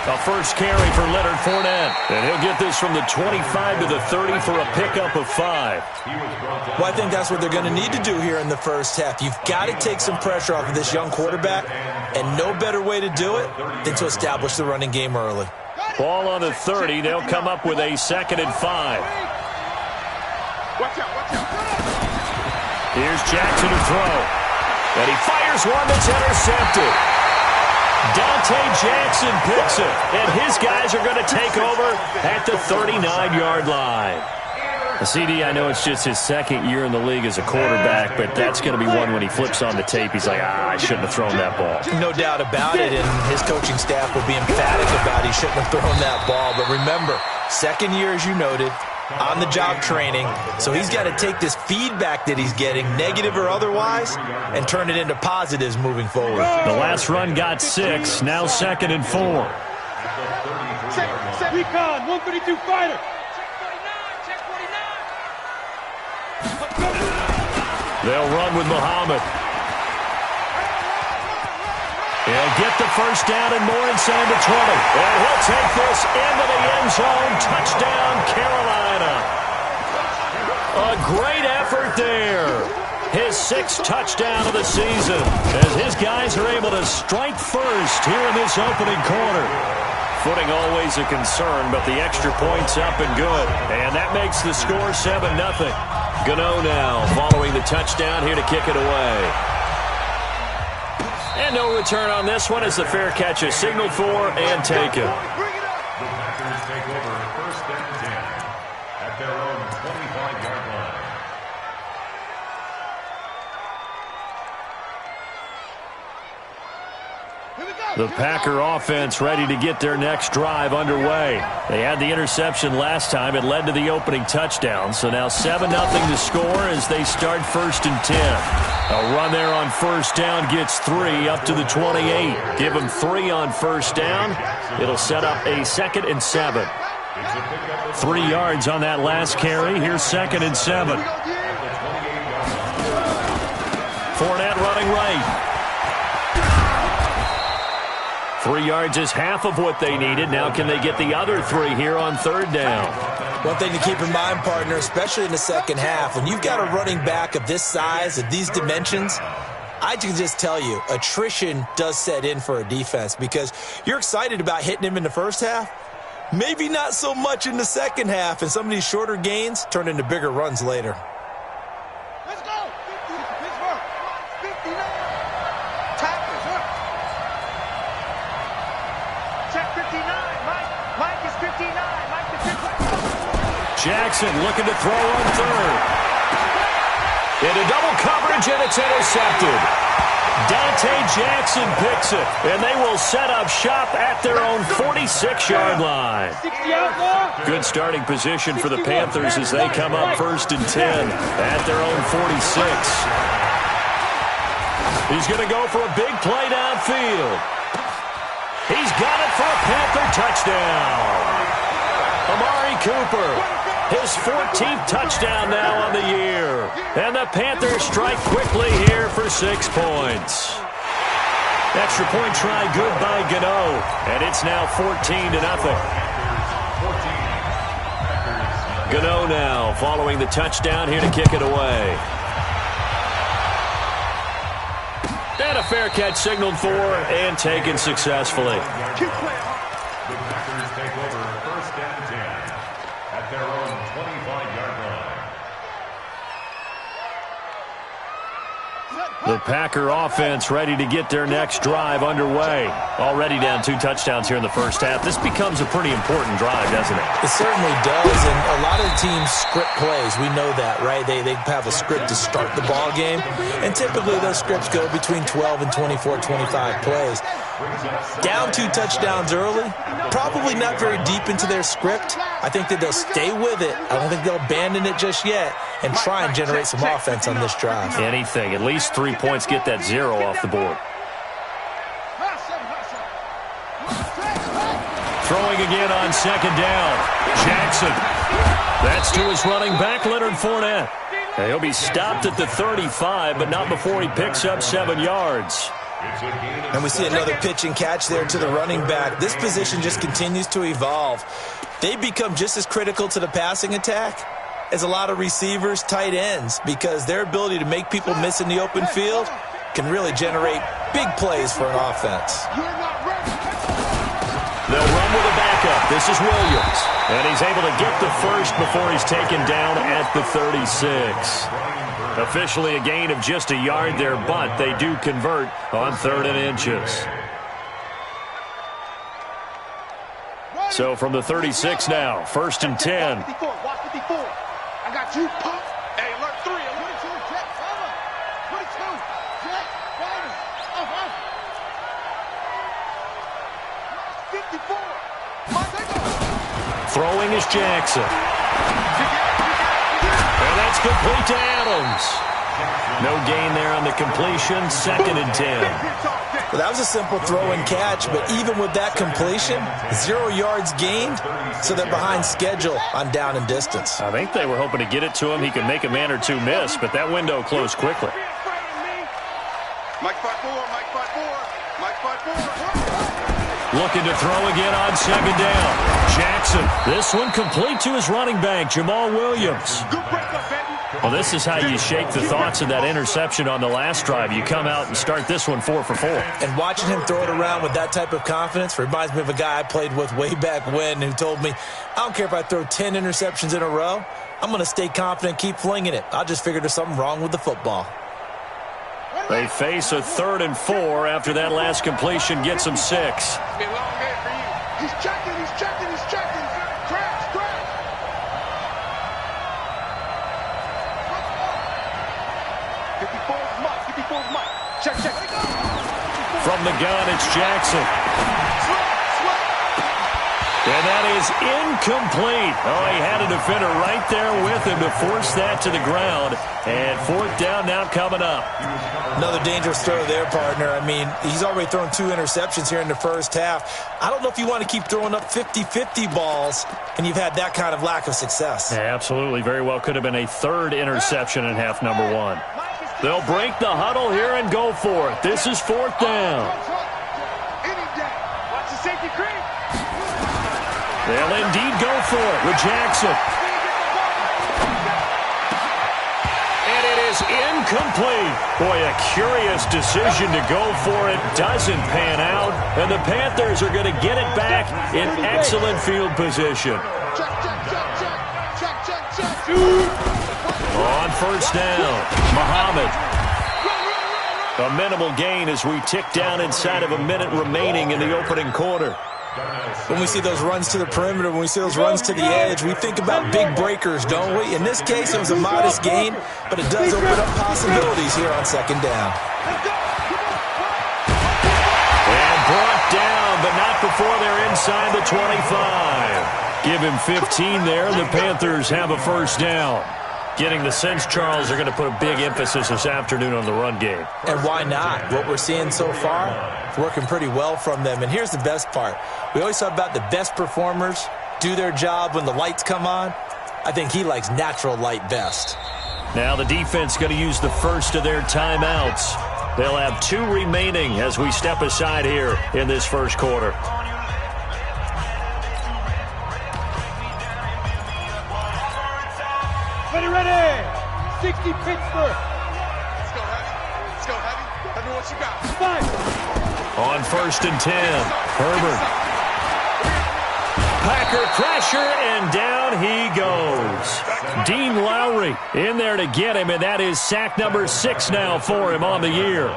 A first carry for Leonard Fournette. And he'll get this from the 25 to the 30 for a pickup of 5. Well, I think that's what they're going to need to do here in the first half. You've got to take some pressure off of this young quarterback, and no better way to do it than to establish the running game early. Ball on the 30. They'll come up with a 2nd and 5. Here's Jackson to throw. And he fires one that's intercepted. Dante Jackson picks it, and his guys are going to take over at the 39-yard line. CD, I know it's just his 2nd year in the league as a quarterback, but that's going to be one when he flips on the tape. He's like, I shouldn't have thrown that ball. No doubt about it, and his coaching staff will be emphatic about he shouldn't have thrown that ball. But remember, 2nd year, as you noted, on-the-job training. So he's got to take this feedback that he's getting, negative or otherwise, and turn it into positives moving forward. The last run got 6, now 2nd and 4. Recon, 132 fighter. They'll run with Muhammad. He'll get the first down and more inside the 20. And he'll take this into the end zone. Touchdown, Carolina. A great effort there. His 6th touchdown of the season as his guys are able to strike first here in this opening quarter. Footing always a concern, but the extra point's up and good. And that makes the score 7-0. Gano now following the touchdown here to kick it away. And no return on this one as the fair catch is signaled for and taken. The Packers take over 1st and 10 at their own 25-yard line. The Packer offense ready to get their next drive underway. They had the interception last time. It led to the opening touchdown. So now 7-0 to score as they start 1st and 10. A run there on 1st down gets 3 up to the 28. Give them 3 on 1st down. It'll set up a 2nd and 7. 3 yards on that last carry. Here's 2nd and 7. Fournette running right. 3 yards is half of what they needed. Now can they get the other 3 here on 3rd down? One thing to keep in mind, partner, especially in the second half, when you've got a running back of this size, of these dimensions, I can just tell you, attrition does set in for a defense because you're excited about hitting him in the first half. Maybe not so much in the second half, and some of these shorter gains turn into bigger runs later. Let's go. Pittsburgh. 59. Tackles, huh? Check 59. Mike is 59. Mike is 59. Jackson looking to throw on 3rd. Into double coverage, and it's intercepted. Dante Jackson picks it, and they will set up shop at their own 46-yard line. Good starting position for the Panthers as they come up 1st and 10 at their own 46. He's going to go for a big play downfield. He's got it for a Panther touchdown. Amari Cooper, his 14th touchdown now on the year. And the Panthers strike quickly here for 6 points. Extra point try good by Gano. And it's now 14-0. Gano now following the touchdown here to kick it away. And a fair catch signaled for and taken successfully. The Packers take over 1st and 10 at their own 25-yard line. The Packer offense ready to get their next drive underway. Already down 2 touchdowns here in the first half. This becomes a pretty important drive, doesn't it? It certainly does, and a lot of the teams script plays. We know that, right? They have a script to start the ball game, and typically those scripts go between 12 and 24, 25 plays. Down 2 touchdowns early, probably not very deep into their script. I think that they'll stay with it. I don't think they'll abandon it just yet and try and generate some offense on this drive. Anything. At least 3 points, get that 0 off the board. Throwing again on 2nd down. Jackson. That's to his running back, Leonard Fournette. He'll be stopped at the 35, but not before he picks up 7 yards. And we see another pitch and catch there to the running back. This position just continues to evolve. They become just as critical to the passing attack as a lot of receivers, tight ends, because their ability to make people miss in the open field can really generate big plays for an offense. They'll run with a backup. This is Williams. And he's able to get the first before he's taken down at the 36. Officially a gain of just a yard there, but they do convert on 3rd and inches. So from the 36 now, 1st and 10. Watch 54. I got you, pump. Hey, alert 3. 22, check, 22, check, 54. Throwing is Jackson. And that's complete to Adams. No gain there on the completion. 2nd and 10. Well, that was a simple throw and catch, but even with that completion, 0 yards gained, so they're behind schedule on down and distance. I think they were hoping to get it to him. He could make a man or two miss, but that window closed quickly. Mike 5-4, Mike 5-4, Mike 5-4. Looking to throw again on 2nd down. Jackson, this one complete to his running back, Jamal Williams. Good break up, baby. Well, this is how you shake the thoughts of that interception on the last drive. You come out and start this one 4 for 4. And watching him throw it around with that type of confidence reminds me of a guy I played with way back when who told me, I don't care if I throw 10 interceptions in a row. I'm going to stay confident, keep flinging it. I just figured there's something wrong with the football. They face a 3rd and 4 after that last completion gets them 6. It's been a long day for you. He's checking. Crash. 54's Mike. Check. From the gun, it's Jackson. And that is incomplete. Oh, he had a defender right there with him to force that to the ground. And 4th down now coming up. Another dangerous throw there, partner. I mean, he's already thrown 2 interceptions here in the first half. I don't know if you want to keep throwing up 50-50 balls, and you've had that kind of lack of success. Yeah, absolutely. Very well could have been a 3rd interception in half number 1. They'll break the huddle here and go for it. This is 4th down. Watch the safety creep. They'll indeed go for it with Jackson. And it is incomplete. Boy, a curious decision to go for it. Doesn't pan out. And the Panthers are going to get it back in excellent field position. Check. On 1st down, Muhammad. A minimal gain as we tick down inside of a minute remaining in the opening quarter. When we see those runs to the perimeter, when we see those runs to the edge, we think about big breakers, don't we? In this case, it was a modest gain, but it does open up possibilities here on 2nd down. And brought down, but not before they're inside the 25. Give him 15 there. The Panthers have a 1st down. Getting the sense, Charles, are going to put a big emphasis this afternoon on the run game. And why not? What we're seeing so far, it's working pretty well from them. And here's the best part. We always talk about the best performers do their job when the lights come on. I think he likes natural light best. Now the defense going to use the first of their timeouts. They'll have 2 remaining as we step aside here in this first quarter. Ready. 60 Pittsburgh. Let's go, Heavy. Tell me what you got. 5. On 1st and 10, Herbert. Packer pressure, and down he goes. Dean Lowry in there to get him, and that is sack number 6 now for him on the year.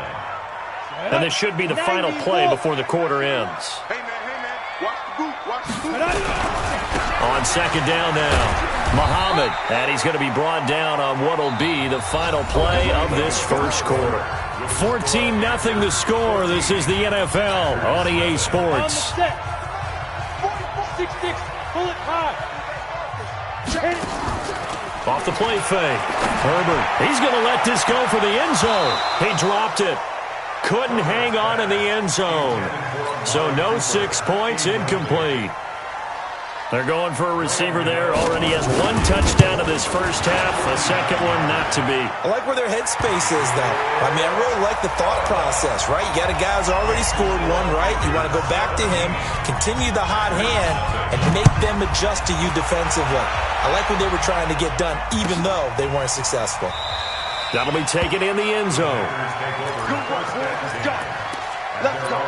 And this should be the final play before the quarter ends. Hey, man. Watch the boot. On 2nd down now, Muhammad, and he's going to be brought down on what will be the final play of this first quarter. 14-0 the score. This is the NFL on EA Sports. Off the play fake. Herbert, he's going to let this go for the end zone. He dropped it. Couldn't hang on in the end zone. So no 6 points, incomplete. They're going for a receiver there. Already has one touchdown in this first half. A second one not to be. I like where their headspace is, though. I mean, I really like the thought process, right? You got a guy who's already scored one, right? You want to go back to him, continue the hot hand, and make them adjust to you defensively. I like what they were trying to get done, even though they weren't successful. That'll be taken in the end zone. Good work, boys. Let's go. Let's go.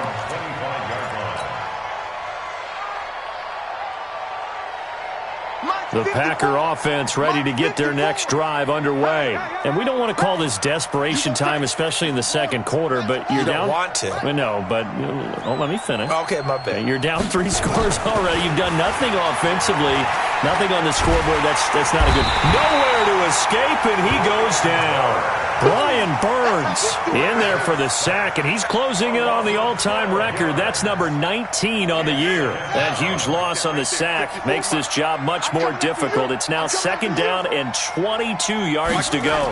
The Packer offense ready to get their next drive underway. And we don't want to call this desperation time, especially in the second quarter, but you're down. You don't want to. Well, no, but let me finish. Okay, my bad. You're down 3 scores already. You've done nothing offensively, nothing on the scoreboard. That's not a good. Nowhere to escape, and he goes down. Brian Burns in there for the sack, and he's closing in on the all-time record. That's number 19 on the year. That huge loss on the sack makes this job much more difficult. It's now second down and 22 yards to go.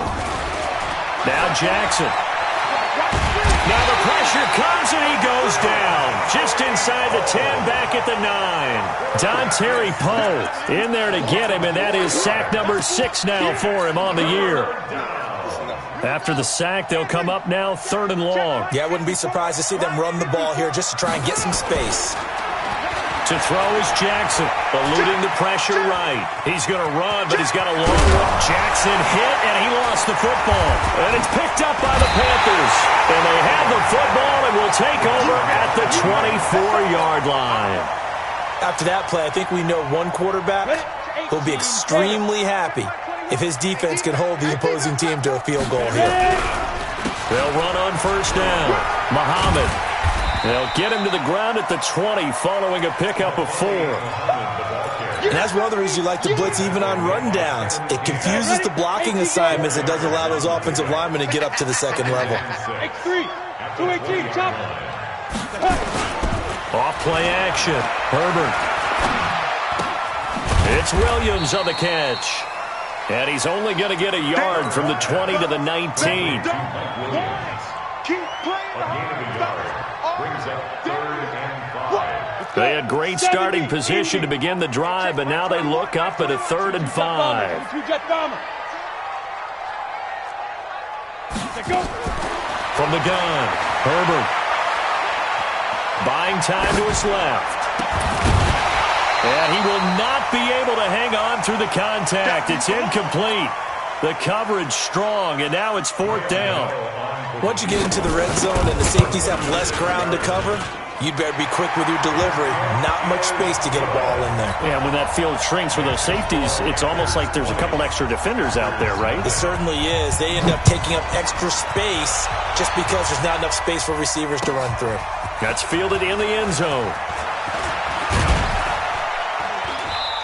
Now Jackson. Now the pressure comes, and he goes down. Just inside the 10, back at the 9. Dontari Poe in there to get him, and that is sack number 6 now for him on the year. After the sack, they'll come up now 3rd and long. Yeah, I wouldn't be surprised to see them run the ball here just to try and get some space. To throw is Jackson, eluding the pressure right. He's going to run, but he's got a long one. Jackson hit, and he lost the football. And it's picked up by the Panthers. And they have the football and will take over at the 24-yard line. After that play, I think we know one quarterback who'll be extremely happy if his defense can hold the opposing team to a field goal here. They'll run on first down. Muhammad. They'll get him to the ground at the 20 following a pickup of 4. And that's one of the reasons you like to blitz even on rundowns. It confuses the blocking assignments. It doesn't allow those offensive linemen to get up to the second level. X3, 218, chop. Off play action. Herbert. It's Williams on the catch. And he's only going to get a yard from the 20 to the 19. Keep playing. They had great starting position to begin the drive, but now they look up at a 3rd and 5. From the gun, Herbert. Buying time to his left. And he will not be able to hang on through the contact. It's incomplete. The coverage strong, and now it's 4th down. Once you get into the red zone and the safeties have less ground to cover, you'd better be quick with your delivery. Not much space to get a ball in there. Yeah, when that field shrinks for those safeties, it's almost like there's a couple extra defenders out there, right? It certainly is. They end up taking up extra space just because there's not enough space for receivers to run through. That's fielded in the end zone.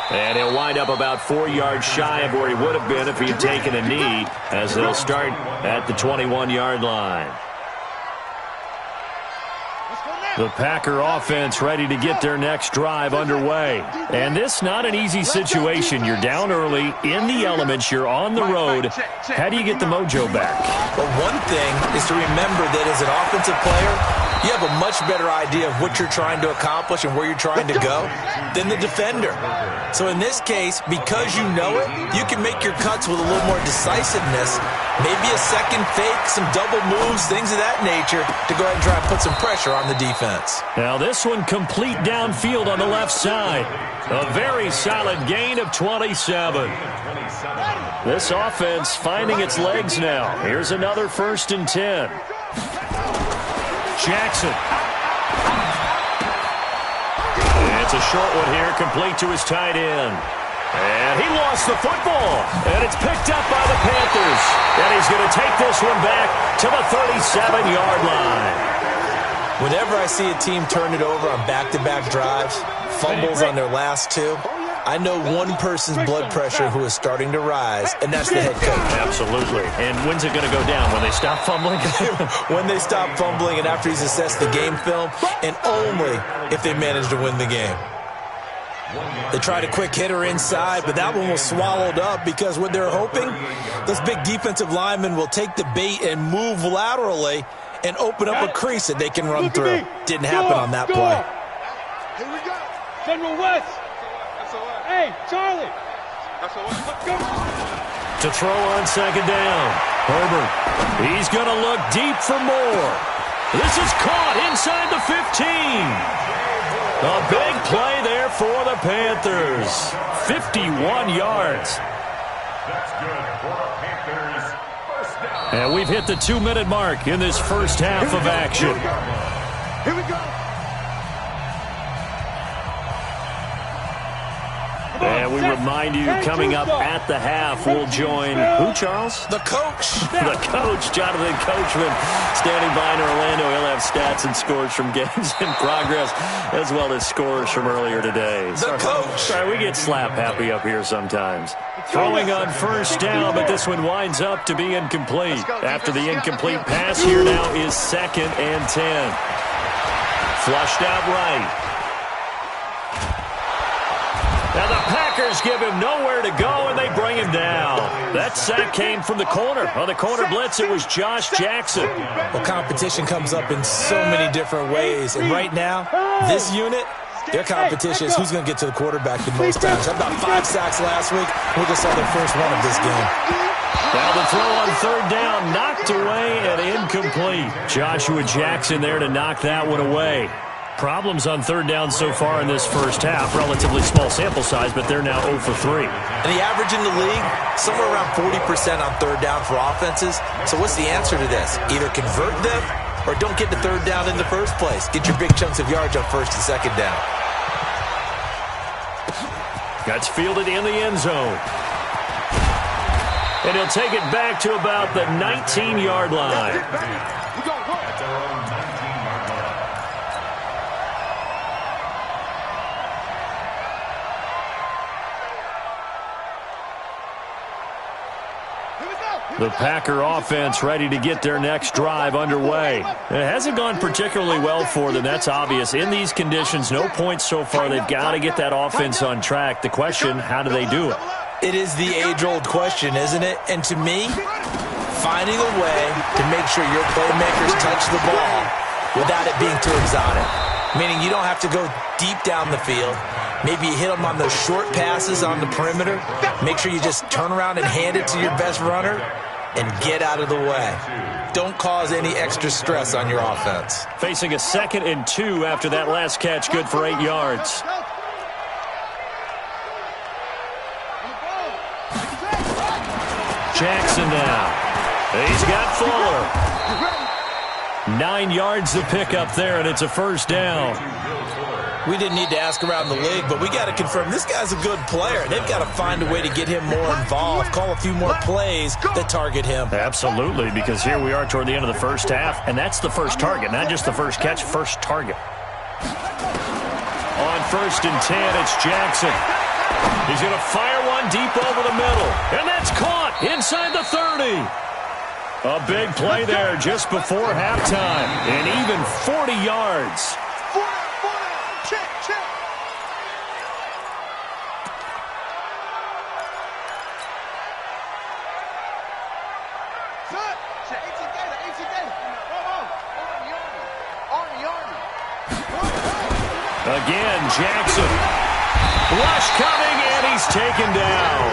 And he'll wind up about 4 yards shy of where he would have been if he had taken a knee, as they'll start at the 21-yard line. The Packer offense ready to get their next drive underway. And this not an easy situation. You're down early, in the elements, you're on the road. How do you get the mojo back? Well, one thing is to remember that as an offensive player, you have a much better idea of what you're trying to accomplish and where you're trying to go than the defender. So in this case, because you know it, you can make your cuts with a little more decisiveness, maybe a second fake, some double moves, things of that nature, to go ahead and try and put some pressure on the defense. Now this one complete downfield on the left side. A very solid gain of 27. This offense finding its legs now. Here's another 1st and 10. Jackson. It's a short one here, complete to his tight end. And he lost the football. And it's picked up by the Panthers. And he's going to take this one back to the 37-yard line. Whenever I see a team turn it over on back-to-back drives, fumbles on their last 2, I know one person's blood pressure who is starting to rise, and that's the head coach. Absolutely. And when's it going to go down? When they stop fumbling? When they stop fumbling and after he's assessed the game film, and only if they manage to win the game. They tried a quick hitter inside, but that one was swallowed up because what they're hoping, those big defensive linemen will take the bait and move laterally and open up a crease that they can run through. Didn't happen on that play. Here we go. General West. Hey, Charlie. Let's go. To throw on second down. Herbert. He's going to look deep for more. This is caught inside the 15. A big play there for the Panthers. 51 yards. That's good for the Panthers. First down. And we've hit the 2-minute mark in this first half of action. Here we go. And we remind you, coming up at the half, we'll join who, Charles? The coach. The coach, Jonathan Coachman, standing by in Orlando. He'll have stats and scores from games in progress, as well as scores from earlier today. The coach. Sorry, we get slap happy up here sometimes. Throwing on first down, but this one winds up to be incomplete. After the incomplete pass, here now is 2nd and 10. Flushed out right. Now the Packers give him nowhere to go, and they bring him down. That sack came from the corner. On the corner blitz, it was Josh Jackson. Well, competition comes up in so many different ways. And right now, this unit, their competition is who's going to get to the quarterback the most times. Had about 5 sacks last week. We just saw their first one of this game. Now the throw on third down, knocked away and incomplete. Joshua Jackson there to knock that one away. Problems on third down so far in this first half. Relatively small sample size, but they're now 0 for 3. And the average in the league, somewhere around 40% on third down for offenses. So what's the answer to this? Either convert them or don't get the third down in the first place. Get your big chunks of yards on first and second down. That's fielded in the end zone. And he'll take it back to about the 19-yard line. At their own 19-yard line. The Packer offense ready to get their next drive underway. It hasn't gone particularly well for them, that's obvious. In these conditions, no points so far. They've got to get that offense on track. The question, how do they do it? It is the age-old question, isn't it? And to me, finding a way to make sure your playmakers touch the ball without it being too exotic. Meaning you don't have to go deep down the field. Maybe you hit them on those short passes on the perimeter. Make sure you just turn around and hand it to your best runner and get out of the way. Don't cause any extra stress on your offense. Facing a 2nd and 2 after that last catch, good for 8 yards. Jackson now. He's got Fuller. 9 yards to pick up there, and it's a first down. We didn't need to ask around the league, but we got to confirm this guy's a good player. They've got to find a way to get him more involved, call a few more plays that target him. Absolutely, because here we are toward the end of the first half, and that's the first target, not just the first catch, first target. On 1st and 10, it's Jackson. He's going to fire one deep over the middle, and that's caught inside the 30. A big play there just before halftime, and even 40 yards. Again, Jackson. Rush coming, and he's taken down.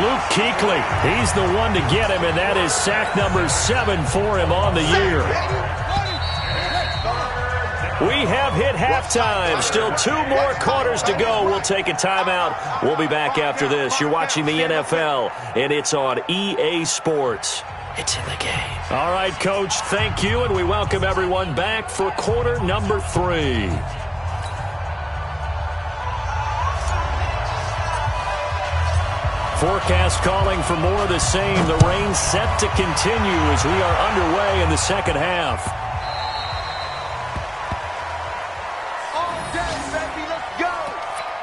Luke Kuechly, he's the one to get him, and that is sack number 7 for him on the year. We have hit halftime. Still 2 more quarters to go. We'll take a timeout. We'll be back after this. You're watching the NFL, and it's on EA Sports. It's in the game. All right, Coach, thank you, and we welcome everyone back for quarter number 3. Forecast calling for more of the same. The rain set to continue as we are underway in the second half. All day, baby. Let's go.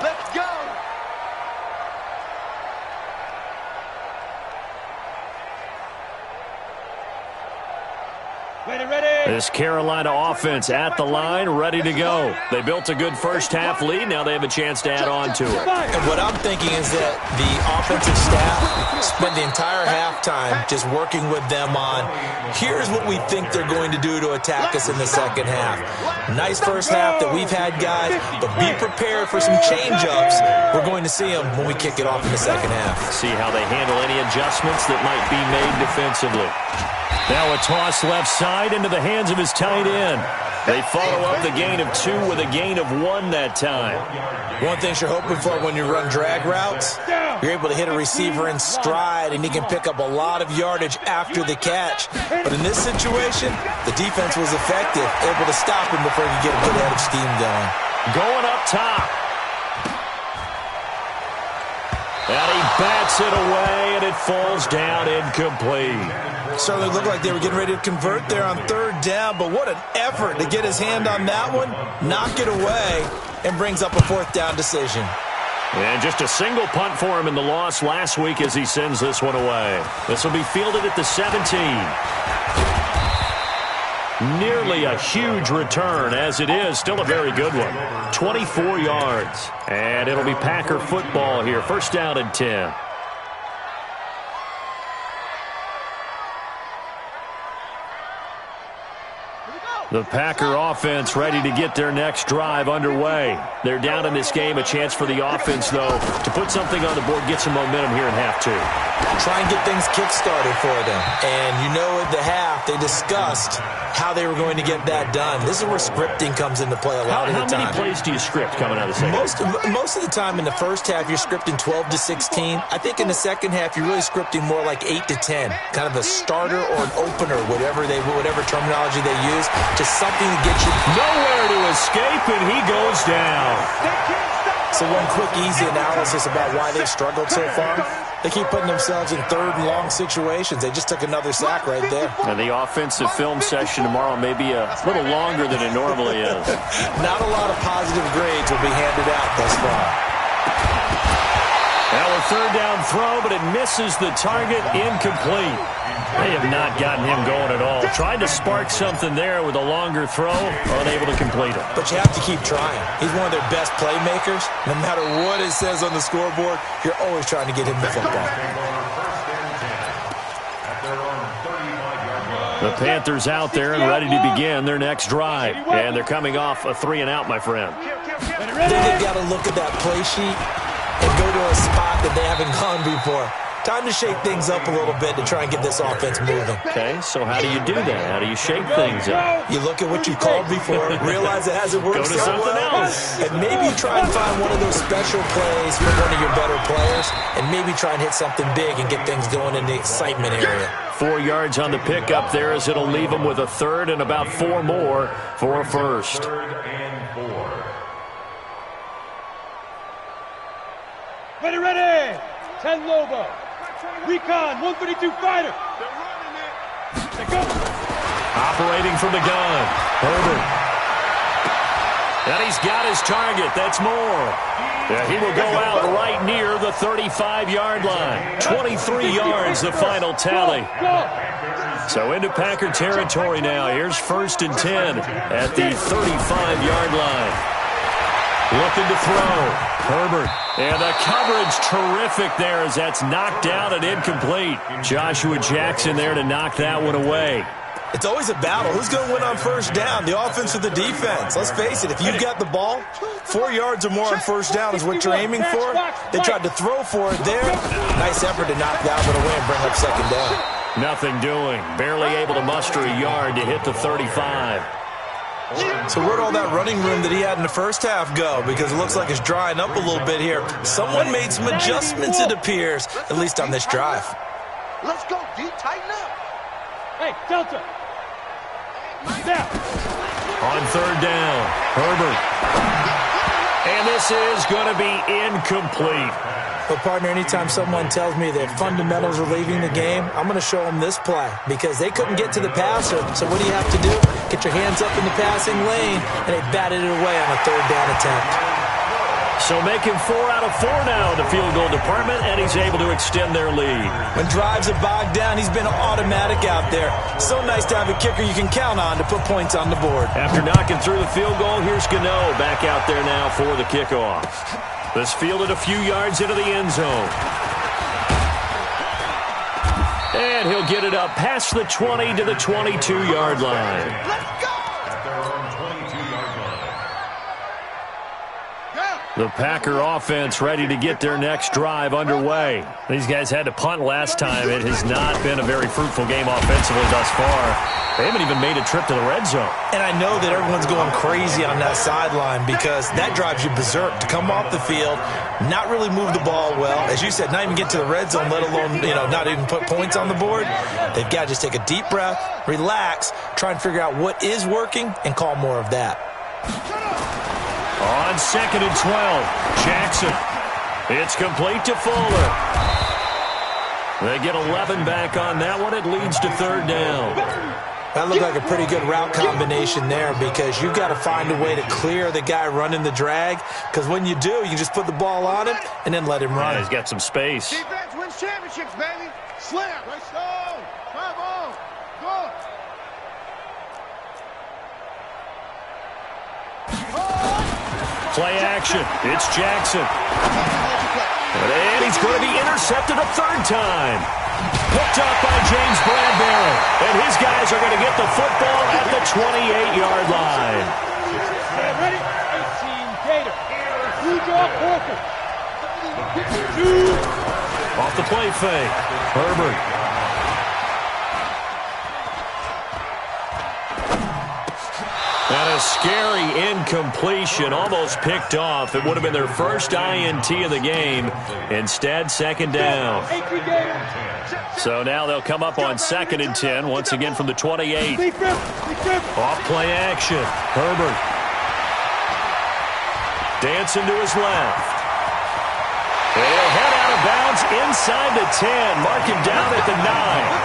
Let's go. Ready, ready. This Carolina offense at the line, ready to go. They built a good first-half lead. Now they have a chance to add on to it. And what I'm thinking is that the offensive staff spent the entire halftime just working with them on, here's what we think they're going to do to attack us in the second half. Nice first half that we've had, guys, but be prepared for some change-ups. We're going to see them when we kick it off in the second half. See how they handle any adjustments that might be made defensively. Now a toss left side into the hands of his tight end. They follow up the gain of 2 with a gain of 1 that time. One thing you're hoping for when you run drag routes, you're able to hit a receiver in stride, and he can pick up a lot of yardage after the catch. But in this situation, the defense was effective, able to stop him before he could get a good head of steam going. Going up top. And he bats it away, and it falls down incomplete. Certainly looked like they were getting ready to convert there on third down, but what an effort to get his hand on that one, knock it away, and brings up a fourth down decision. And just a single punt for him in the loss last week as he sends this one away. This will be fielded at the 17. Nearly a huge return, as it is still a very good one. 24 yards. And it'll be Packer football here. First down and 10. The Packer offense ready to get their next drive underway. They're down in this game. A chance for the offense, though, to put something on the board, get some momentum here in half 2. Try and get things kick-started for them. And you know at the half, they discussed how they were going to get that done. This is where scripting comes into play a lot of the time. How many plays do you script coming out of the second? Most of the time in the first half, you're scripting 12 to 16. I think in the second half, you're really scripting more like 8 to 10. Kind of a starter or an opener, whatever terminology they use. Just something to get you. Nowhere to escape, and he goes down. So one quick, easy analysis about why they've struggled so far. They keep putting themselves in third and long situations. They just took another sack right there. And the offensive film session tomorrow may be a little longer than it normally is. Not a lot of positive grades will be handed out thus far. Now a third down throw, but it misses the target, incomplete. They have not gotten him going at all. Tried to spark something there with a longer throw, unable to complete it. But you have to keep trying. He's one of their best playmakers. No matter what it says on the scoreboard, you're always trying to get him the football. The Panthers out there and ready to begin their next drive. And they're coming off a 3-and-out, my friend. Then they've got to look at that play sheet and go to a spot that they haven't gone before. Time to shake things up a little bit to try and get this offense moving. Okay, so how do you do that? How do you shake things up? You look at what you called before, realize it hasn't worked so well, and maybe you try and find one of those special plays from one of your better players, and maybe try and hit something big and get things going in the excitement area. 4 yards on the pickup there as it'll leave them with a third and about 4 more for a first. Ready. 10 Lobo. Recon, 132 fighter. They go. Operating from the gun. Herbert. And he's got his target. That's more. Yeah, he will go out right near the 35-yard line. 23 yards, the final tally. So into Packer territory now. Here's first and 10 at the 35-yard line. Looking to throw. Herbert. And the coverage terrific there as that's knocked down and incomplete. Joshua Jackson there to knock that one away. It's always a battle. Who's going to win on first down, the offense or the defense? Let's face it, if you've got the ball, 4 yards or more on first down is what you're aiming for. They tried to throw for it there. Nice effort to knock that one away and bring up second down. Nothing doing. Barely able to muster a yard to hit the 35. So where'd all that running room that he had in the first half go? Because it looks like it's drying up a little bit here. Someone made some adjustments, it appears, at least on this drive. Let's go, D. Tighten up. Hey, Delta. Down. On third down, Herbert. And this is going to be incomplete. But, partner, anytime someone tells me their fundamentals are leaving the game, I'm going to show them this play because they couldn't get to the passer. So what do you have to do? Get your hands up in the passing lane, and they batted it away on a third down attempt. So making 4 out of 4 now in the field goal department, and he's able to extend their lead. When drives are bogged down, he's been automatic out there. So nice to have a kicker you can count on to put points on the board. After knocking through the field goal, here's Gano back out there now for the kickoff. This fielded a few yards into the end zone. And he'll get it up past the 20 to the 22-yard line. Let's go! The Packer offense ready to get their next drive underway. These guys had to punt last time. It has not been a very fruitful game offensively thus far. They haven't even made a trip to the red zone. And I know that everyone's going crazy on that sideline because that drives you berserk to come off the field, not really move the ball well. As you said, not even get to the red zone, let alone, not even put points on the board. They've got to just take a deep breath, relax, try and figure out what is working, and call more of that. On 2nd and 12, Jackson. It's complete to Fuller. They get 11 back on that one. It leads to 3rd down. That looked like a pretty good route combination there because you've got to find a way to clear the guy running the drag because when you do, you just put the ball on him and then let him run. Yeah, he's got some space. Defense wins championships, baby. Slam. Let's go. Come on. Go. Play action. It's Jackson. And he's going to be intercepted a 3rd time. Picked up by James Bradbury. And his guys are going to get the football at the 28-yard line. Ready? 18, Gator. Blue drop, Walker. 2. Off the play fake. Herbert. And a scary incompletion, almost picked off. It would have been their first INT of the game. Instead, 2nd down. So now they'll come up on 2nd and 10, once again from the 28. Off play action. Herbert. Dancing to his left. And he'll head out of bounds inside the 10. Mark him down at the 9.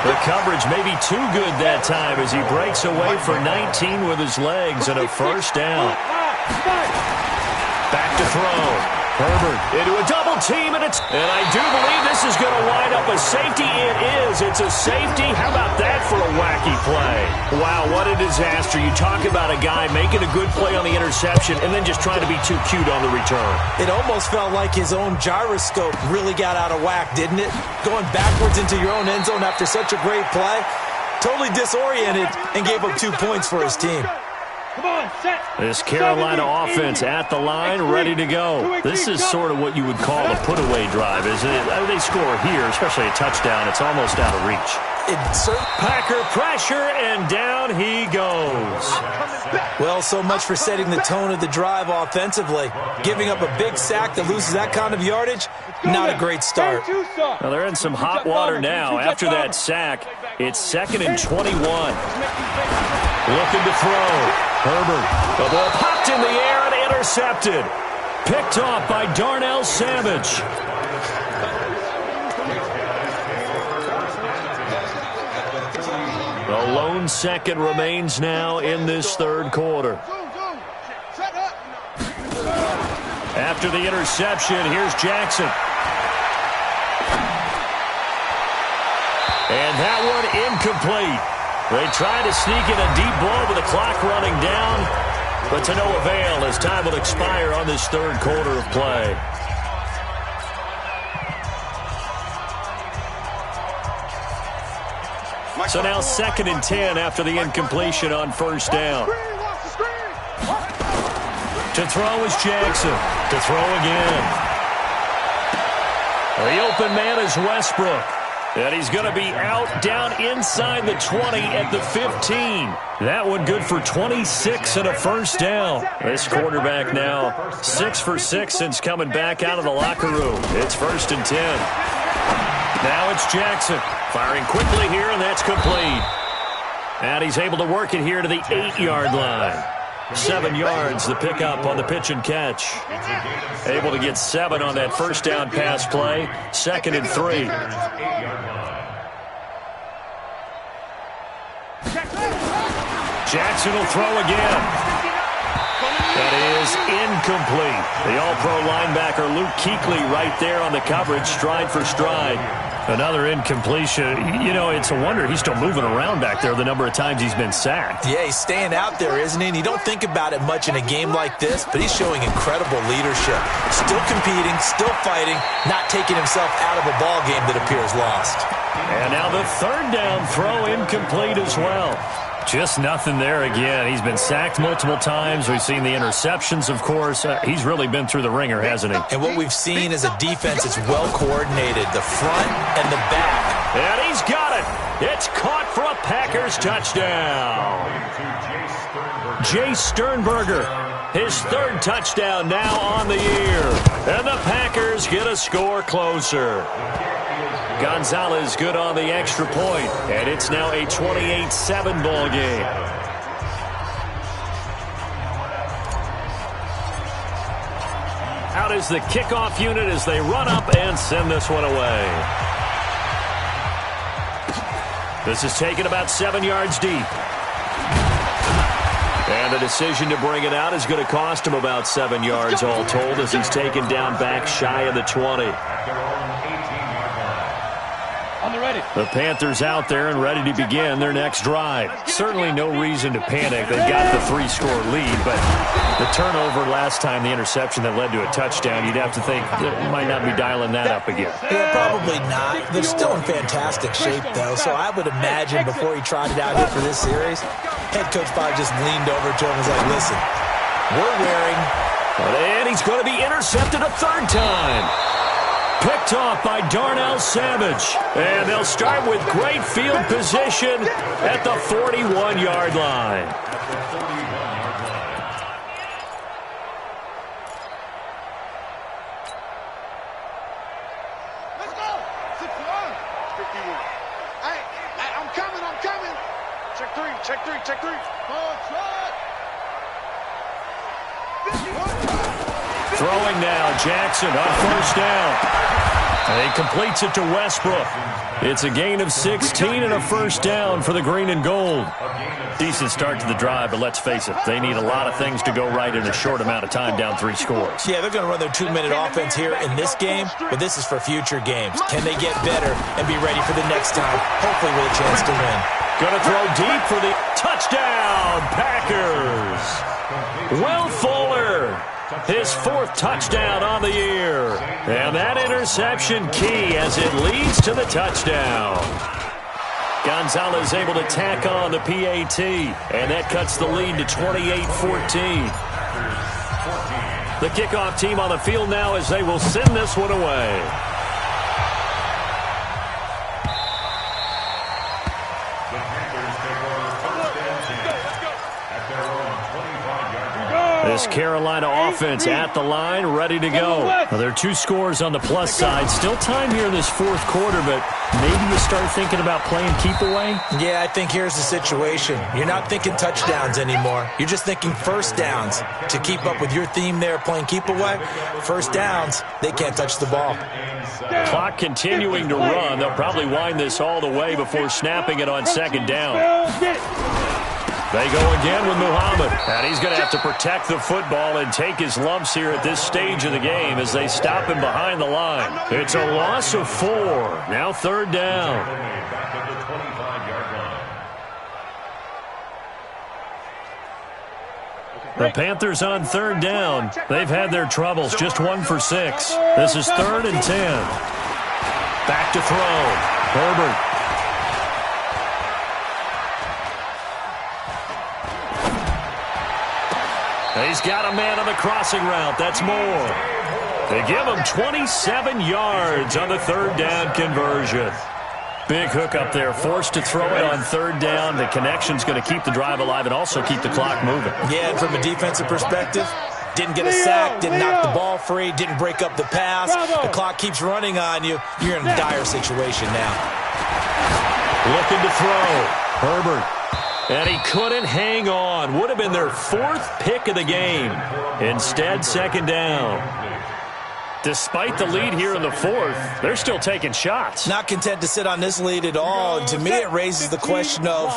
The coverage may be too good that time as he breaks away for 19 with his legs and a 1st down. Back to throw. Herbert into a double team, and I do believe this is going to wind up a safety. It is. It's a safety. How about that for a wacky play? Wow, what a disaster. You talk about a guy making a good play on the interception and then just trying to be too cute on the return. It almost felt like his own gyroscope really got out of whack, didn't it? Going backwards into your own end zone after such a great play. Totally disoriented and gave up 2 points for his team. Come on, set. This Carolina offense at the line, ready to go. This is sort of what you would call a put-away drive, isn't it? They score here, especially a touchdown. It's almost out of reach. Packer pressure, and down he goes. Well, so much for setting the tone of the drive offensively. Giving up a big sack that loses that kind of yardage, not a great start. Well, they're in some hot water now. After that sack, it's 2nd and 21. Looking to throw. Herbert. The ball popped in the air and intercepted. Picked off by Darnell Savage. The lone second remains now in this 3rd quarter. After the interception, here's Jackson. And that one incomplete. They tried to sneak in a deep ball with the clock running down, but to no avail as time will expire on this 3rd quarter of play. So now 2nd and 10 after the incompletion on 1st down. To throw is Jackson. To throw again. The open man is Westbrook. And he's going to be out down inside the 20 at the 15. That one good for 26 and a 1st down. This quarterback now 6 for 6 since coming back out of the locker room. It's 1st and 10. Now it's Jackson. Firing quickly here, and that's complete. And he's able to work it here to the 8-yard line. 7 yards, the pickup on the pitch and catch. Able to get 7 on that 1st down pass play. 2nd and 3. Jackson will throw again. That is incomplete. The All-Pro linebacker Luke Kuechly right there on the coverage, stride for stride. Another incompletion. You know, it's a wonder he's still moving around back there the number of times he's been sacked. Yeah, he's staying out there, isn't he? And you don't think about it much in a game like this, but he's showing incredible leadership. Still competing, still fighting, not taking himself out of a ball game that appears lost. And now the third down throw incomplete as well. Just nothing there again. He's been sacked multiple times. We've seen the interceptions, of course. He's really been through the ringer, hasn't he? And what we've seen is a defense that's well coordinated, the front and the back. And he's got it. It's caught for a Packers touchdown. Jay Sternberger, his third touchdown now on the year. And the Packers get a score closer. Gonzalez good on the extra point, and it's now a 28-7 ball game. Out is the kickoff unit as they run up and send this one away. This is taken about 7 yards deep. And the decision to bring it out is going to cost him about 7 yards all told as he's taken down back shy of the 20. The Panthers out there and ready to begin their next drive. Certainly no reason to panic. They've got the 3-score lead, but the turnover last time, the interception that led to a touchdown, you'd have to think they might not be dialing that up again. Yeah, probably not. They're still in fantastic shape, though, so I would imagine before he trotted out here for this series, head coach probably just leaned over to him and was like, listen, we're wearing. And he's going to be intercepted a third time. Picked off by Darnell Savage. And they'll start with great field position at the 41-yard line. Let's go. 61. 51. Hey, I'm coming. Check three. Throwing now, Jackson on first down. And he completes it to Westbrook. It's a gain of 16 and a first down for the green and gold. Decent start to the drive, but let's face it, they need a lot of things to go right in a short amount of time down 3 scores. Yeah, they're going to run their 2-minute offense here in this game, but this is for future games. Can they get better and be ready for the next time, hopefully with a chance to win? Going to throw deep for the touchdown, Packers. Will Fuller, his 4th touchdown on the year. And that interception key as it leads to the touchdown. Gonzalez able to tack on the PAT, and that cuts the lead to 28-14. The kickoff team on the field now as they will send this one away. This Carolina offense at the line, ready to go. Now, there are 2 scores on the plus side. Still time here in this 4th quarter, but maybe you start thinking about playing keep away? Yeah, I think here's the situation. You're not thinking touchdowns anymore. You're just thinking first downs. To keep up with your theme there, playing keep away, first downs, they can't touch the ball. Clock continuing to run. They'll probably wind this all the way before snapping it on 2nd down. They go again with Muhammad, and he's going to have to protect the football and take his lumps here at this stage of the game as they stop him behind the line. It's a loss of 4. Now 3rd down. The Panthers on 3rd down. They've had their troubles, just 1 for 6. This is 3rd and 10. Back to throw. Herbert. He's got a man on the crossing route. That's more. They give him 27 yards on the 3rd down conversion. Big hook up there. Forced to throw it on 3rd down. The connection's going to keep the drive alive and also keep the clock moving. Yeah, and from a defensive perspective, didn't get a sack, didn't knock the ball free, didn't break up the pass. The clock keeps running on you. You're in a dire situation now. Looking to throw. Herbert. And he couldn't hang on. Would have been their 4th pick of the game. Instead, 2nd down. Despite the lead here in the fourth, they're still taking shots. Not content to sit on this lead at all. And to me, it raises the question of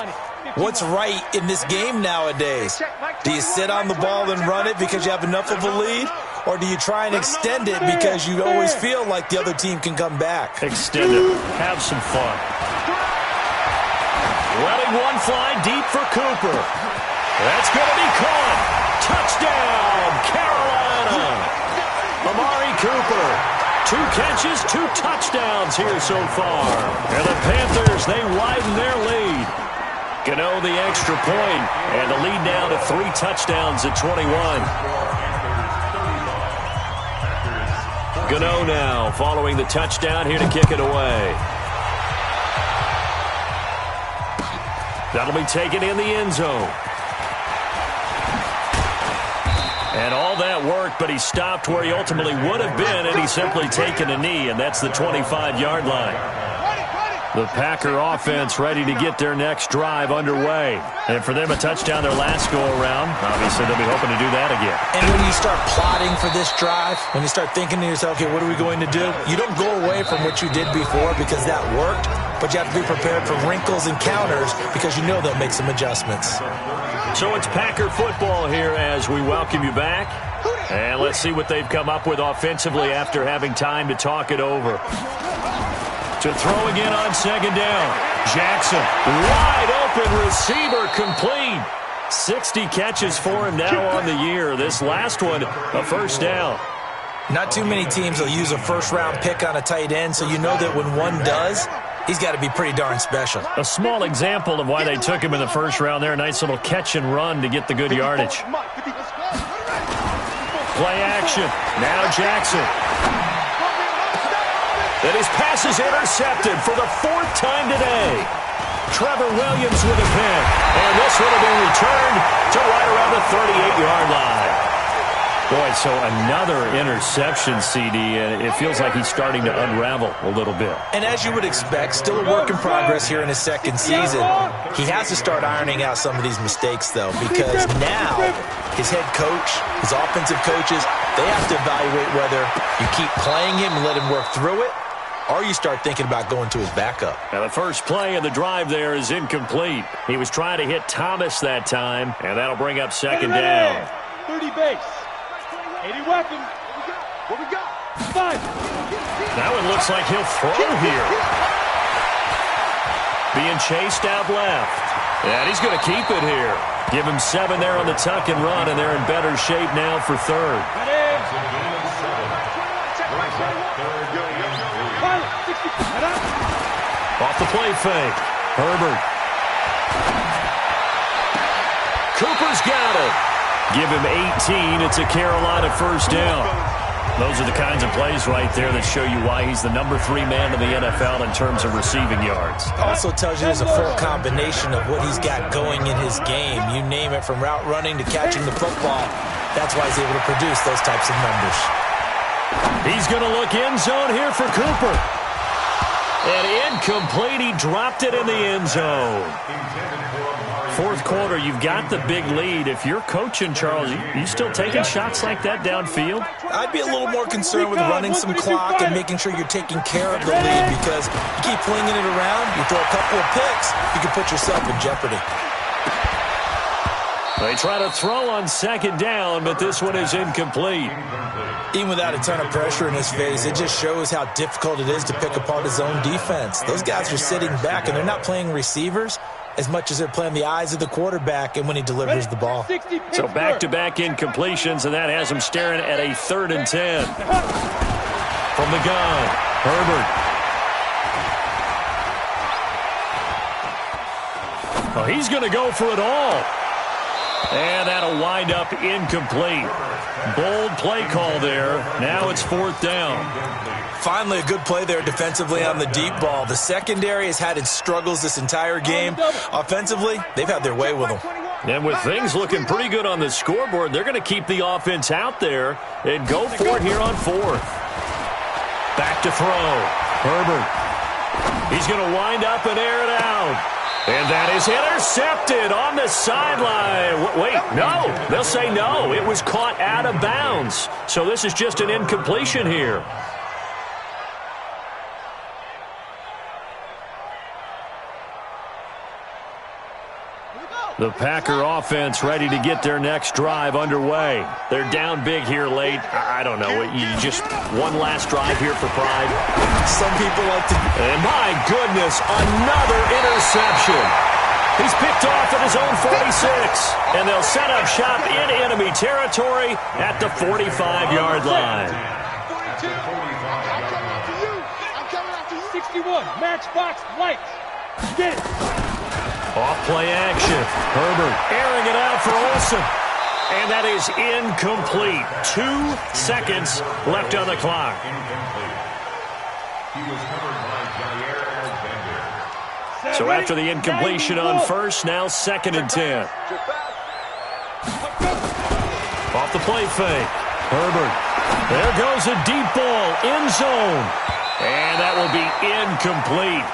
what's right in this game nowadays. Do you sit on the ball and run it because you have enough of a lead? Or do you try and extend it because you always feel like the other team can come back? Extend it. Have some fun. Letting one fly deep for Cooper. That's going to be caught. Touchdown, Carolina. Amari Cooper, 2 catches, 2 touchdowns here so far. And the Panthers, they widen their lead. Gano the extra point, and the lead now to 3 touchdowns at 21. Gano now following the touchdown here to kick it away. That'll be taken in the end zone. And all that worked, but he stopped where he ultimately would have been, and he's simply taken a knee, and that's the 25-yard line. The Packer offense ready to get their next drive underway. And for them, a touchdown their last go-around. Obviously, they'll be hoping to do that again. And when you start plotting for this drive, when you start thinking to yourself, okay, what are we going to do? You don't go away from what you did before because that worked, but you have to be prepared for wrinkles and counters because you know they'll make some adjustments. So it's Packer football here as we welcome you back. And let's see what they've come up with offensively after having time to talk it over. To throw again on second down. Jackson, wide open receiver, complete. 60 catches for him now on the year. This last one, a first down. Not too many teams will use a first-round pick on a tight end, so you know that when one does, he's got to be pretty darn special. A small example of why they took him in the first round there. A nice little catch and run to get the good yardage. Play action. Now Jackson. And his pass is intercepted for the 4th time today. Trevor Williams with a pick. And this would have been returned to right around the 38-yard line. Boy, so another interception, CD, and it feels like he's starting to unravel a little bit. And as you would expect, still a work in progress here in his second season. He has to start ironing out some of these mistakes, though, because now his head coach, his offensive coaches, they have to evaluate whether you keep playing him and let him work through it, or you start thinking about going to his backup. Now the first play of the drive there is incomplete. He was trying to hit Thomas that time, and that'll bring up second down. 30 base. 80 weapons. What we got? 5. That one looks like he'll throw here. Being chased out left. And he's going to keep it here. Give him 7 there on the tuck and run, and they're in better shape now for third. Off the play fake. Herbert. Cooper's got it. Give him 18. It's a Carolina first down. Those are the kinds of plays right there that show you why he's the number 3 man in the NFL in terms of receiving yards. Also tells you there's a full combination of what he's got going in his game. You name it, from route running to catching the football. That's why he's able to produce those types of numbers. He's going to look end zone here for Cooper. And incomplete. He dropped it in the end zone. Fourth quarter, you've got the big lead. If you're coaching, Charles, you still taking shots like that downfield? I'd be a little more concerned with running some clock and making sure you're taking care of the lead, because you keep flinging it around, you throw a couple of picks, you can put yourself in jeopardy. They try to throw on second down, but this one is incomplete. Even without a ton of pressure in his face, it just shows how difficult it is to pick apart his own defense. Those guys are sitting back, and they're not playing receivers as much as they're playing the eyes of the quarterback and when he delivers the ball. So back-to-back incompletions, and that has him staring at a 3rd and 10. From the gun, Herbert. Oh, he's going to go for it all. And that'll wind up incomplete. Bold play call there. Now it's 4th down. Finally, a good play there defensively on the deep ball. The secondary has had its struggles this entire game. Offensively, they've had their way with them. And with things looking pretty good on the scoreboard, they're going to keep the offense out there and go for it here on 4th. Back to throw. Herbert. He's going to wind up and air it out. And that is intercepted on the sideline. Wait, no. They'll say no. It was caught out of bounds. So this is just an incompletion here. The Packer offense ready to get their next drive underway. They're down big here late. I don't know. You just one last drive here for pride. Some people like to. And my goodness, another interception. He's picked off at his own 46. And they'll set up shop in enemy territory at the 45-yard line. 42. I'm coming after you. 61. Matchbox lights. Get it. Off-play action. Herbert airing it out for Olsen. And that is incomplete. 2 seconds left on the clock. He was covered by Jair Alexander. So after the incompletion on first, now 2nd and 10. Off the play fake. Herbert. There goes a deep ball. End zone. And that will be incomplete.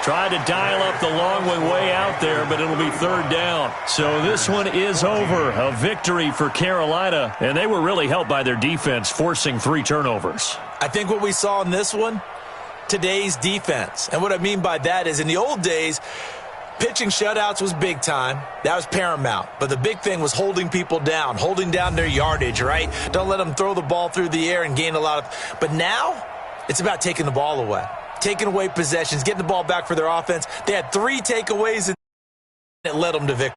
Tried to dial up the long way out there, but it'll be 3rd down. So this one is over. A victory for Carolina, and they were really helped by their defense, forcing 3 turnovers. I think what we saw in this one, today's defense. And what I mean by that is in the old days, pitching shutouts was big time. That was paramount. But the big thing was holding people down, holding down their yardage, right? Don't let them throw the ball through the air and gain a lot of. But now it's about taking the ball away. Taking away possessions, getting the ball back for their offense. They had 3 takeaways, and it led them to victory.